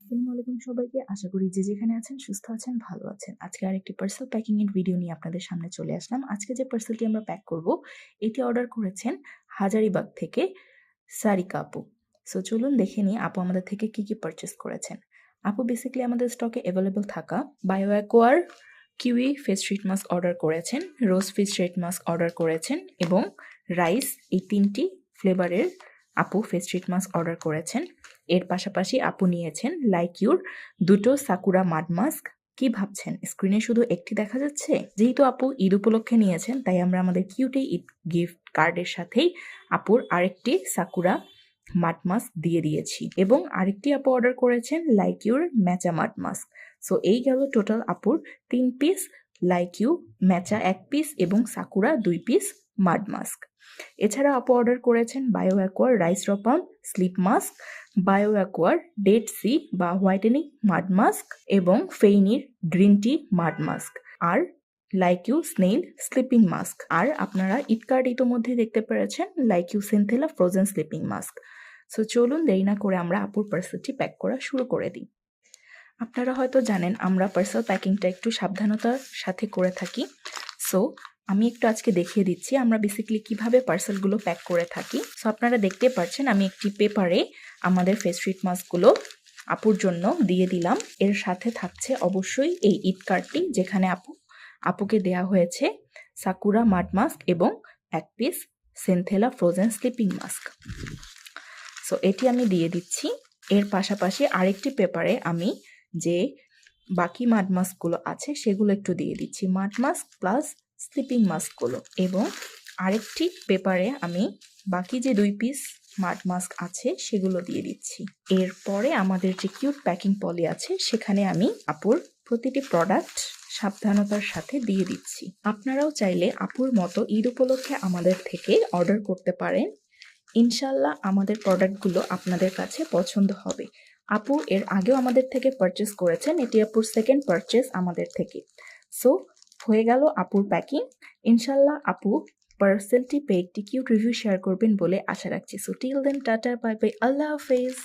আসসালামু আলাইকুম সবাইকে। আশা করি যে যেখানে আছেন সুস্থ আছেন, ভালো আছেন। আজকে আরেকটি পার্সেল প্যাকিং এর ভিডিও নিয়ে আপনাদের সামনে চলে আসলাম। আজকে যে পার্সেলটি আমরা প্যাক করব, এটি অর্ডার করেছেন হাজারীবাগ থেকে সারিকা আপু। সো চলুন দেখে নিই আপু আমাদের থেকে কি পারচেজ করেছেন। আপু বেসিক্যালি আমাদের স্টকে অ্যাভেলেবল থাকা bio acquire kiwi face treat mask order করেছেন, রোজ ফিশ ট্রিট মাস্ক অর্ডার করেছেন এবং রাইস, এই 3টি ফ্লেভারের আপু ফেস ট্রিট মাস্ক অর্ডার করেছেন। এর পাশাপাশি আপু নিয়েছেন লাইক ইউর 2টো সাকুরা মাড মাস্ক। কি ভাবছেন, স্ক্রিনে শুধু একটি দেখা যাচ্ছে? যেহেতু আপু ঈদ উপলক্ষে নিয়েছেন, তাই আমরা আমাদের কিউটি ঈদ গিফট কার্ডের সাথেই আপুর আরেকটি সাকুরা মাড মাস্ক দিয়ে দিয়েছি এবং আরেকটি আপু অর্ডার করেছেন like your matcha mud mask. So এই গেল টোটাল আপুর 3 piece like you matcha 1 piece এবং সাকুরা 2 পিস মাড মাস্ক। এছাড়া আপু অর্ডার করেছেন বায়ো অ্যাকোয়ার রাইস রপাম sleep mask, Bioaqua dead sea বা হোয়াইটেনিং মাড মাস্ক এবং ফেইনির গ্রিন টি মাড মাস্ক আর like you snail sleeping mask. আর আপনারা ঈদ কার্ড ইতোমধ্যে দেখতে পেরেছেন লাইক ইউ সিনথেলা ফ্রোজেন স্লিপিং মাস্ক। সো চলুন দেরি না করে আমরা আপুর পার্সেলটি প্যাক করা শুরু করে দিই। আপনারা হয়তো জানেন আমরা পার্সেল প্যাকিংটা একটু সাবধানতার সাথে করে থাকি। সো আমি একটু আজকে দেখিয়ে দিচ্ছি আমরা বেসিক্যালি কিভাবে পার্সেলগুলো প্যাক করে থাকি। সো আপনারা দেখতে পাচ্ছেন আমি একটি পেপারে আমাদের ফেস ট্রিট মাস্কগুলো আপুর জন্য দিয়ে দিলাম। এর সাথে থাকছে অবশ্যই এই ঈদ কার্ডটি, যেখানে আপুকে দেয়া হয়েছে সাকুরা মাড মাস্ক এবং 1 পিস সিনথেলা ফ্রোজেন স্লিপিং মাস্ক। সো এটি আমি দিয়ে দিচ্ছি। এর পাশাপাশি আরেকটি পেপারে আমি যে বাকি মাড মাস্কগুলো আছে সেগুলো একটু দিয়ে দিচ্ছি, মাড মাস্ক প্লাস স্লিপিং মাস্কগুলো। এবং আরেকটি পেপারে আমি বাকি যে 2 পিস মাড মাস্ক আছে সেগুলো দিয়ে দিচ্ছি। এরপরে আমাদের যে কিউট প্যাকিং পলি আছে সেখানে আমি আপুর প্রতিটি প্রোডাক্ট সাবধানতার সাথে দিয়ে দিচ্ছি। আপনারাও চাইলে আপুর মতো ঈদ উপলক্ষে আমাদের থেকে অর্ডার করতে পারেন। ইনশাল্লাহ আমাদের প্রোডাক্টগুলো আপনাদের কাছে পছন্দ হবে। আপু এর আগেও আমাদের থেকে পারচেস করেছেন, এটি আপুর সেকেন্ড পারচেস আমাদের থেকে। সো হয়ে গেল আপুর প্যাকিং। ইনশাল্লাহ আপু পার্সেলটি পেয়ে একটি কিউট রিভিউ শেয়ার করবেন বলে আশা রাখছি। So till then tata, bye bye, আল্লাহ হাফেজ।